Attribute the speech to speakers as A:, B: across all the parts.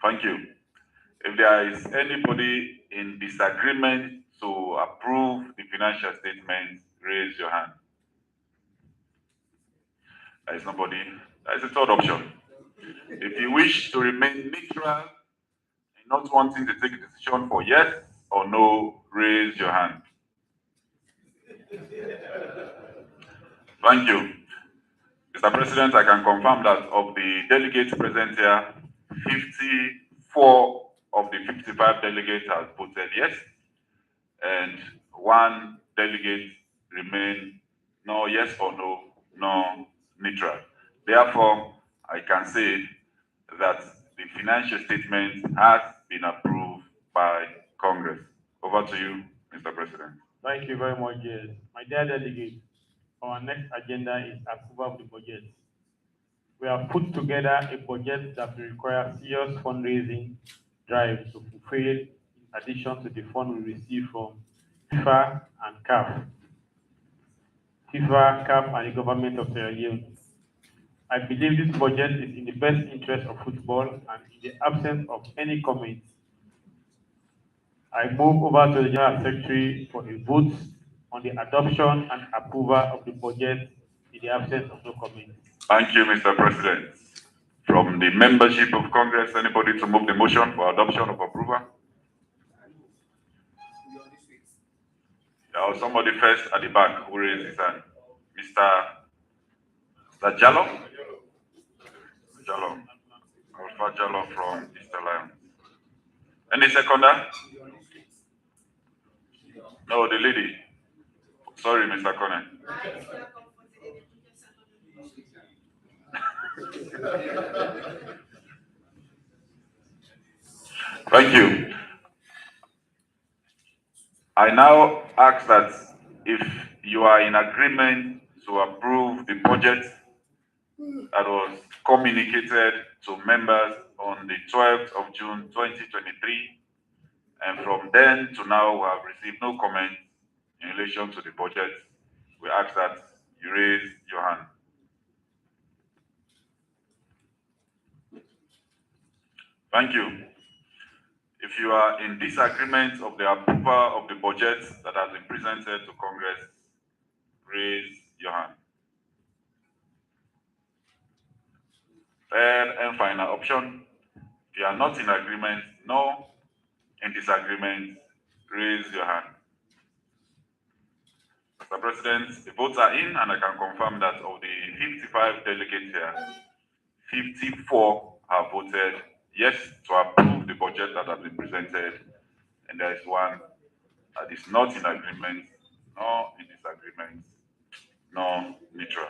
A: Thank you. If there is anybody in disagreement to approve the financial statement, raise your hand. There is nobody. There is a third option. If you wish to remain neutral and not wanting to take a decision for yes or no, raise your hand. Thank you. Mr. President, I can confirm that of the delegates present here, 54 of the 55 delegates have voted yes, and one delegate remain no yes or no, no neutral. Therefore, I can say that the financial statement has been approved by Congress. Over to you, Mr. President.
B: Thank you very much, yes. My dear delegates, our next agenda is approval of the budget. We have put together a budget that will require serious fundraising drive to fulfill in addition to the fund we receive from FIFA and CAF. FIFA, CAF, and the government of Sierra Leone. I believe this budget is in the best interest of football, and in the absence of any comments, I move over to the General Secretary for a vote on the adoption and approval of the budget in the absence of no comments.
A: Thank you, Mr. President. From the membership of Congress, anybody to move the motion for adoption of approval? There was somebody first at the back who raised his hand. Mr. Jallo? Jallo. Alpha Jallo from East Alliance. Any seconder? No, the lady. Sorry, Mr. Conan. Thank you. I now ask that if you are in agreement to approve the budget that was communicated to members on the 12th of June 2023, and from then to now we have received no comment in relation to the budget, we ask that you raise your hand. Thank you. If you are in disagreement of the approval of the budget that has been presented to Congress, raise your hand. Third and final option, if you are not in agreement, no. In disagreement, raise your hand. Mr. President, the votes are in, and I can confirm that of the 55 delegates here, 54 have voted yes to approve the budget that has been presented, and there is one that is not in agreement, no in disagreement, no neutral.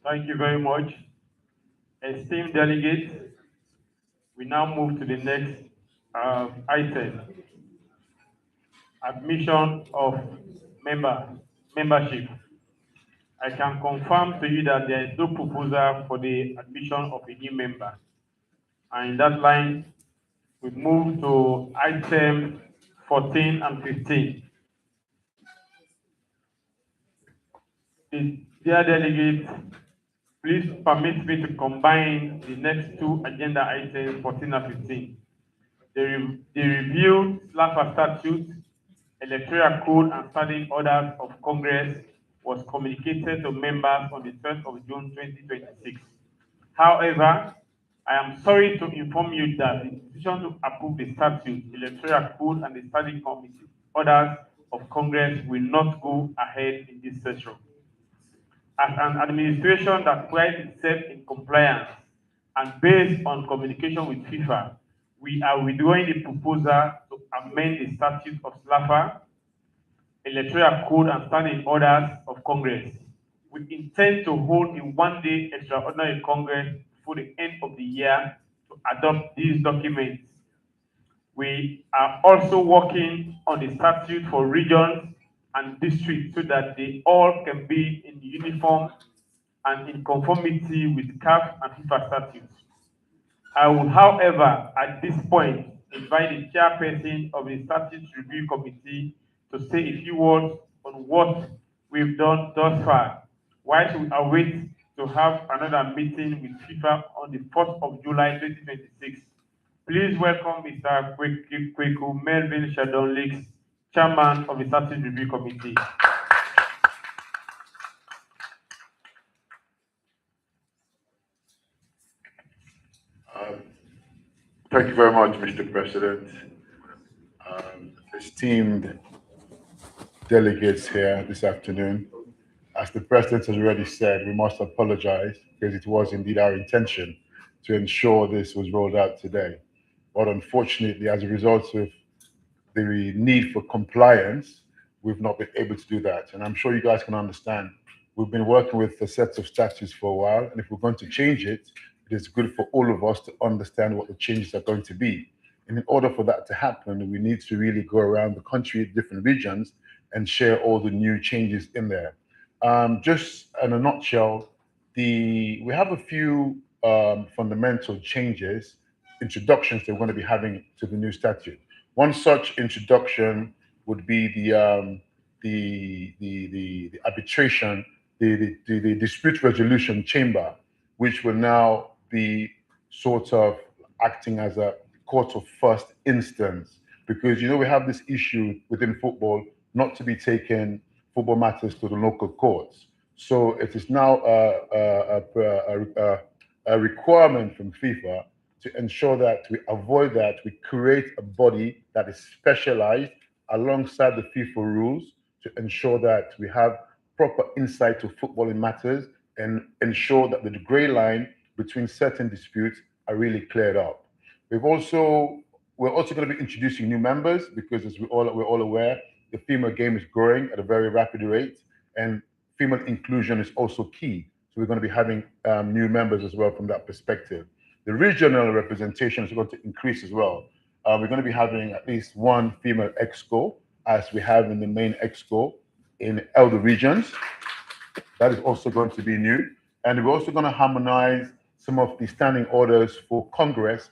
B: Thank you very much. Esteemed delegates, we now move to the next item, admission of membership. I can confirm to you that there is no proposal for the admission of a new member. And in that line, we move to item 14 and 15. Dear delegates, please permit me to combine the next two agenda items, 14 and 15. The review Slfa statute, electoral code, and standing orders of Congress was communicated to members on the 12th of June 2026. However, I am sorry to inform you that the decision to approve the statute, electoral code, and the standing committee orders of Congress will not go ahead in this session. As an administration that prides itself in compliance and based on communication with FIFA, we are withdrawing the proposal to amend the statute of Slfa, electoral code, and standing orders of Congress. We intend to hold a one-day extraordinary Congress before the end of the year to adopt these documents. We are also working on the statute for regions and districts so that they all can be in uniform and in conformity with CAF and FIFA statutes. I will, however, at this point, invite the chairperson of the Statutes Review Committee to say a few words on what we've done thus far, whilst we await to have another meeting with FIFA on the 4th of July 2026 Please welcome Mr. Kweku Melvin Shadon Lakes, Chairman of the Statute Review Committee.
C: Thank you very much, Mr. President. Esteemed delegates here this afternoon. As the President has already said, we must apologize because it was indeed our intention to ensure this was rolled out today. But unfortunately, as a result of the need for compliance, we've not been able to do that. And I'm sure you guys can understand. We've been working with the sets of statutes for a while, and if we're going to change it, it is good for all of us to understand what the changes are going to be. And in order for that to happen, we need to really go around the country, different regions, and share all the new changes in there. Just in a nutshell, we have a few fundamental changes, introductions that we're going to be having to the new statute. One such introduction would be the arbitration, the dispute resolution chamber, which will now be sort of acting as a court of first instance. Because we have this issue within football not to be taken football matters to the local courts. So it is now a requirement from FIFA to ensure that we avoid that. We create a body that is specialized alongside the FIFA rules to ensure that we have proper insight to footballing matters and ensure that the gray line between certain disputes are really cleared up. We're also going to be introducing new members because, as we're all aware, the female game is growing at a very rapid rate, and female inclusion is also key. So we're going to be having new members as well from that perspective. The regional representation is going to increase as well. We're going to be having at least one female exco, as we have in the main exco in all the regions. That is also going to be new. And we're also going to harmonize some of the standing orders for Congress,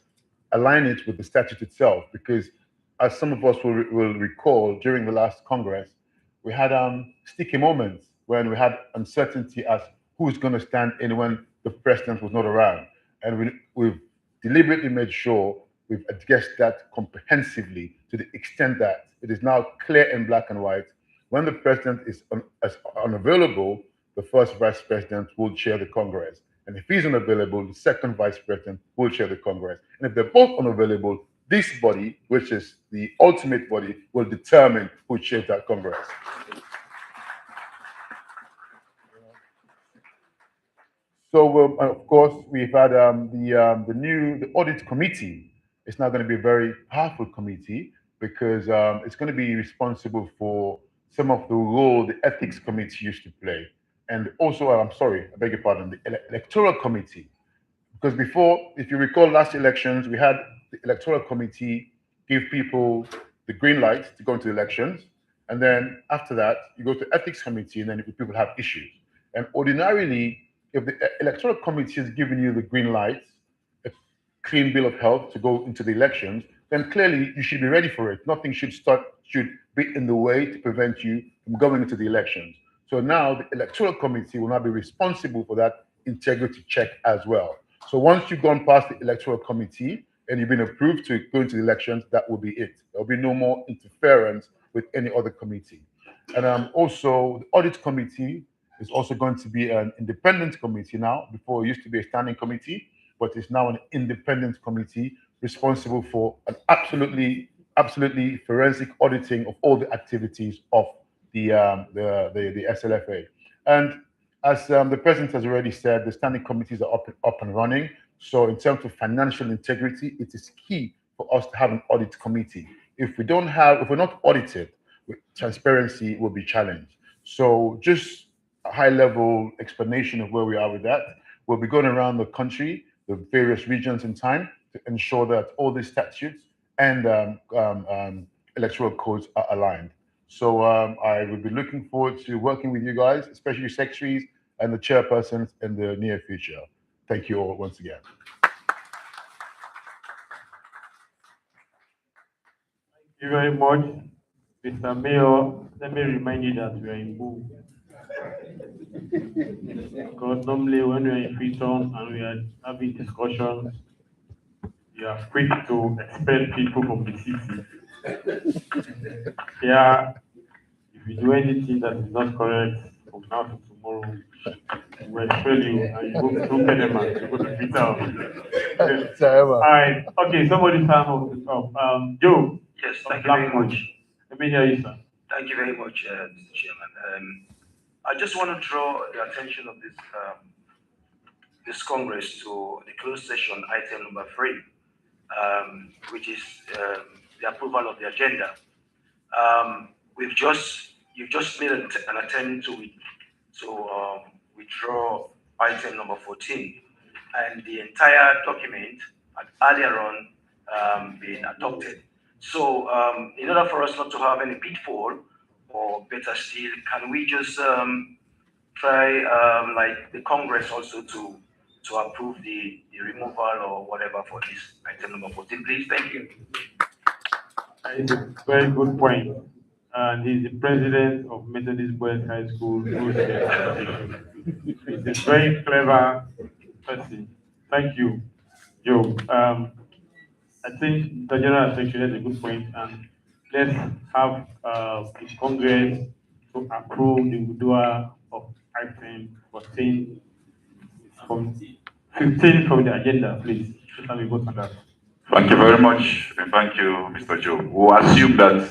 C: align it with the statute itself, because as some of us will recall, during the last Congress, we had sticky moments when we had uncertainty as who's going to stand in when the president was not around. And we've deliberately made sure we've addressed that comprehensively to the extent that it is now clear in black and white. When the president is unavailable, the first vice president will chair the Congress. And if he's unavailable, the second vice president will chair the Congress. And if they're both unavailable, this body, which is the ultimate body, will determine who chairs that Congress. So, of course, we've had the audit committee. It's now going to be a very powerful committee because it's going to be responsible for some of the role the ethics committee used to play. And also, I'm sorry, I beg your pardon, the electoral committee. Because before, if you recall last elections, we had the electoral committee give people the green light to go into elections. And then after that, you go to ethics committee, and then if people have issues. And ordinarily, if the electoral committee has given you the green light, a clean bill of health to go into the elections, then clearly you should be ready for it. Nothing should be in the way to prevent you from going into the elections. So now the electoral committee will now be responsible for that integrity check as well. So once you've gone past the electoral committee and you've been approved to go into the elections, that will be it. There'll be no more interference with any other committee. And also the audit committee is also going to be an independent committee now. Before it used to be a standing committee, but it's now an independent committee responsible for an absolutely forensic auditing of all the activities of the SLFA. And as the president has already said, the standing committees are up and running. So in terms of financial integrity, it is key for us to have an audit committee. If we're not audited, transparency will be challenged. So just a high-level explanation of where we are with that. We'll be going around the country, the various regions in time, to ensure that all these statutes and electoral codes are aligned. So I will be looking forward to working with you guys, especially secretaries and the chairpersons in the near future. Thank you all once again.
B: Thank you very much, Mr. Mayor. Let me remind you that we are in Boo. Because normally when we are in free zone and we are having discussions, you are quick to expel people from the city. Yeah, if you do anything that is not correct from now to tomorrow, we will expel you and you go through Penema, you go to Peter.
C: Sarah.
B: Alright, okay, somebody's hand up. Joe.
D: Yes,
B: of
D: thank you very
B: Blackpool.
D: much.
B: Let me hear you, sir.
D: Thank you very much, Mr. Chairman. I just want to draw the attention of this Congress to the closed session item number 3, which is the approval of the agenda. You've just made an attempt to withdraw item number 14, and the entire document had earlier on been adopted. So, in order for us not to have any pitfall, or better still, can we just try, like the Congress also to approve the removal or whatever for this item number 14, please? Thank you.
B: That is a very good point. And he's the president of Methodist Boys High School. He's a very clever person. Thank you, Joe. I think the general section has a good point, and let's have the Congress to approve the withdrawal of item 14 from 15 from the agenda, please. Let's have a vote on that.
A: Thank you very much, and thank you, Mr. Joe. We'll assume that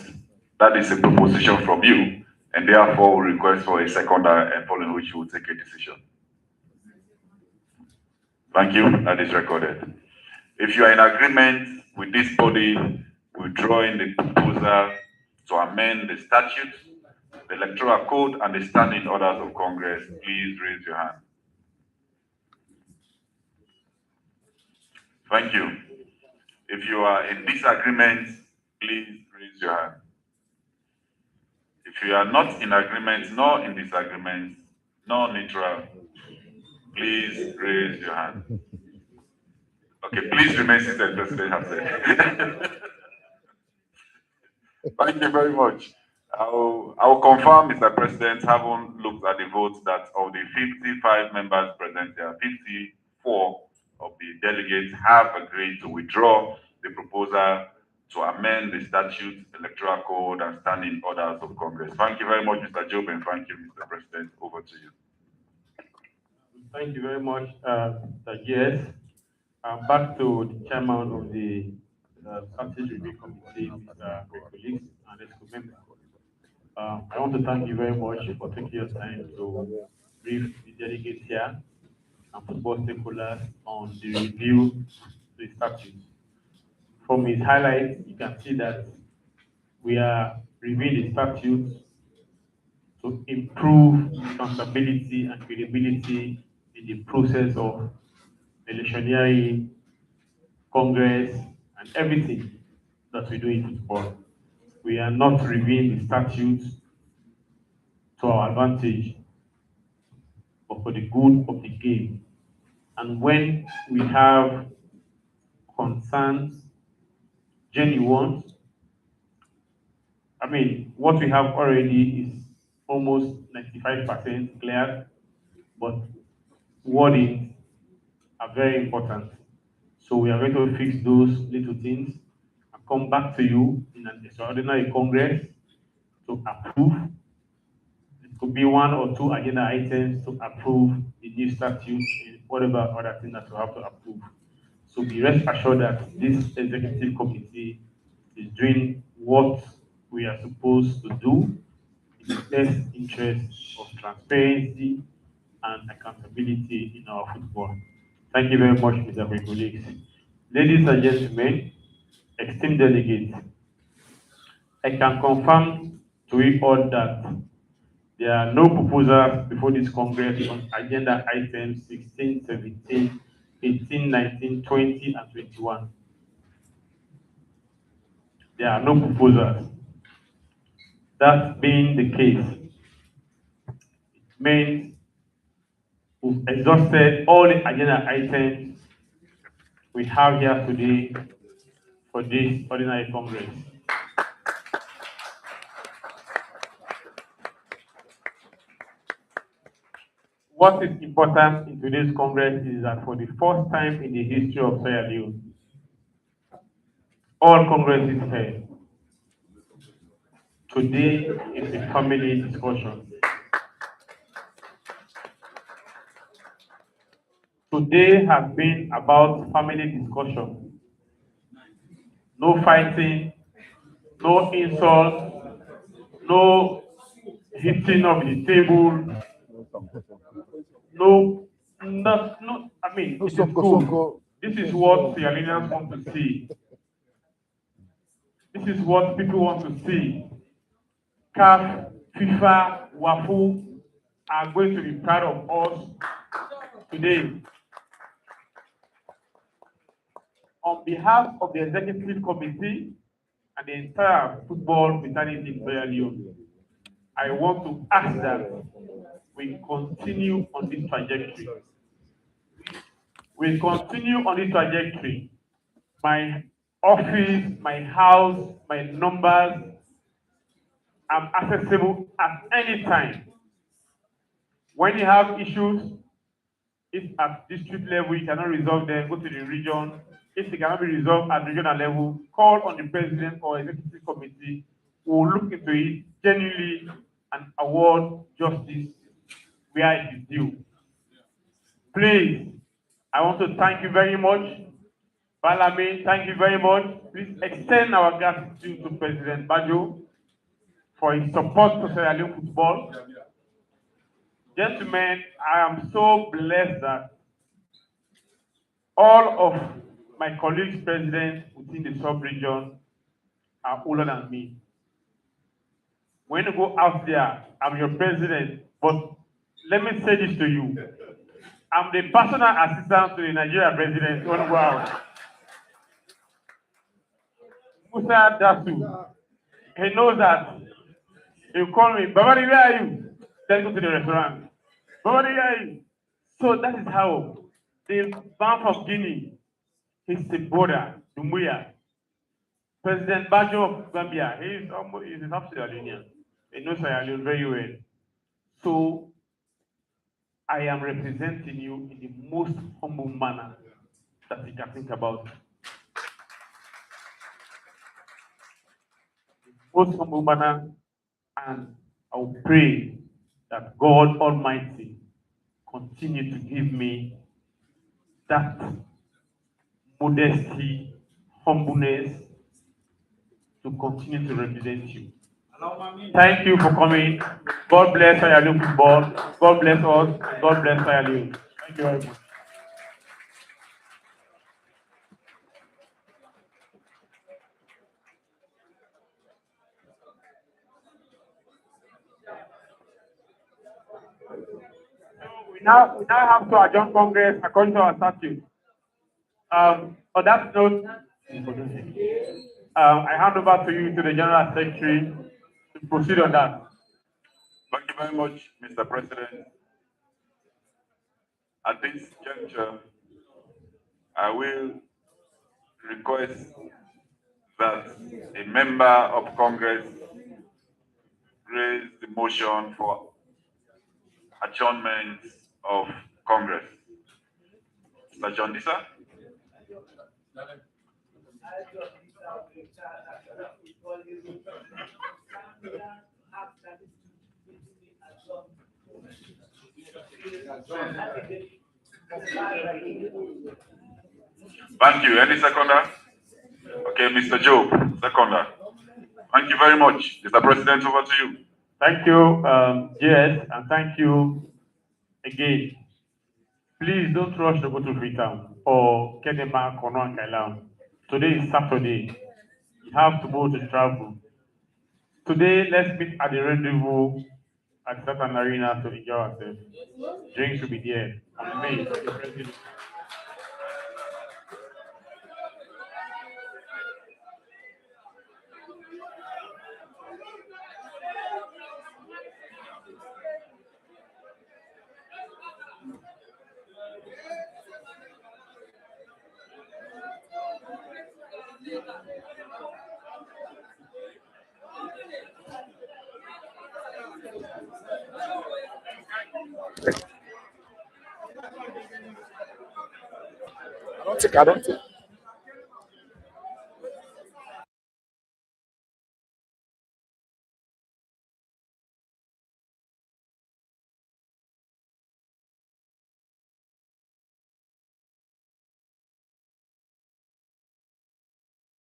A: that is a proposition from you, and therefore we request for a seconder, and following which you will take a decision. Thank you, that is recorded. If you are in agreement with this body withdrawing the proposal to amend the statute, the electoral code, and the standing orders of Congress, please raise your hand. Thank you. If you are in disagreement, please raise your hand. If you are not in agreement, nor in disagreement, nor neutral, please raise your hand. Okay, please remain seated, President has said. Thank you very much. I will confirm, Mr. President, having looked at the votes, that of the 55 members present here, 54 of the delegates have agreed to withdraw the proposal to amend the statute, electoral code, and standing orders of Congress. Thank you very much, Mr. Job, and thank you, Mr. President. Over to you.
B: Thank you very much, Mr. Yes. Back to the chairman of the Strategy Review Committee, Mr. Colleagues and ESCO members. I want to thank you very much for taking your time to brief the delegates here and football stakeholders on the review of the statute. From his highlights, you can see that we are reviewing the statute to improve accountability and credibility in the process of electioneering, Congress, and everything that we do in football. We are not reviewing the statute to our advantage, but for the good of the game. And when we have concerns, genuine, I mean, what we have already is almost 95% clear, but wordings are very important. So we are going to fix those little things and come back to you in an extraordinary Congress to approve. It could be 1 or 2 agenda items to approve the new statute and whatever other thing that we have to approve. So be rest assured that this executive committee is doing what we are supposed to do in the best interest of transparency and accountability in our football. Thank you very much, Mr. Colleagues. Ladies and gentlemen, esteemed delegates, I can confirm to you all that there are no proposals before this Congress on agenda items 16, 17, 18, 19, 20, and 21. There are no proposals. That being the case, it means we've exhausted all the agenda items we have here today for this ordinary Congress. What is important in today's Congress is that for the first time in the history of Sierra Leone, all Congress is held. Today is a family discussion. Today has been about family discussion. No fighting, no insult, no hitting of the table, no, I mean, it is good. This is what Sierra want to see. This is what people want to see. CAF, FIFA, WAFU are going to be proud of us today. On behalf of the executive committee and the entire football fraternity in Leone, I want to ask that we continue on this trajectory. We continue on this trajectory. My office, my house, my numbers, I'm accessible at any time. When you have issues, if at district level you cannot resolve them, go to the region. If they cannot be resolved at regional level, call on the president or executive committee who will look into it genuinely and award justice where it is due. Please, I want to thank you very much. Balame, thank you very much. Please extend our gratitude to President Bajo for his support to Sierra Leone football. Gentlemen, I am so blessed that all of my colleagues presidents within the sub-region are older than me. When you go out there, I'm your president, but let me say this to you. I'm the personal assistant to the Nigeria president on go out. Musa Dasu, he knows that. He'll call me, Babadi, where are you? Then go to the restaurant. Babadi, where are you? So that is how the Bank of Guinea, his border, Dumbuya, President Bajo of Gambia, he's a half Sierra Leonean. He knows Sierra Leone very well. So I am representing you in the most humble manner that you can think about. Most humble manner, and I will pray that God Almighty continue to give me that modesty, humbleness to continue to represent you. Thank you for coming. God bless Sierra Leone football. God bless us. God bless Sierra Leone. Thank you very much. We now have to adjourn Congress according to our statute. On that note, I hand over to you to the General Secretary to proceed on that.
A: Thank you very much, Mr. President. At this juncture, I will request that a member of Congress raise the motion for adjournment of Congress. Mr. John Disa? Thank you. Any seconder? Okay, Mr. Job, seconder. Thank you very much. Mr. President, over to you.
B: Thank you, JS, and thank you again. Please don't rush to go to Freetown or Kedema, Kono, and Kailam. Today is Saturday. You have to go to travel. Today, let's meet at the rendezvous at Satan Arena to enjoy ourselves. Drinks will be there. On May, the president.
E: I don't think.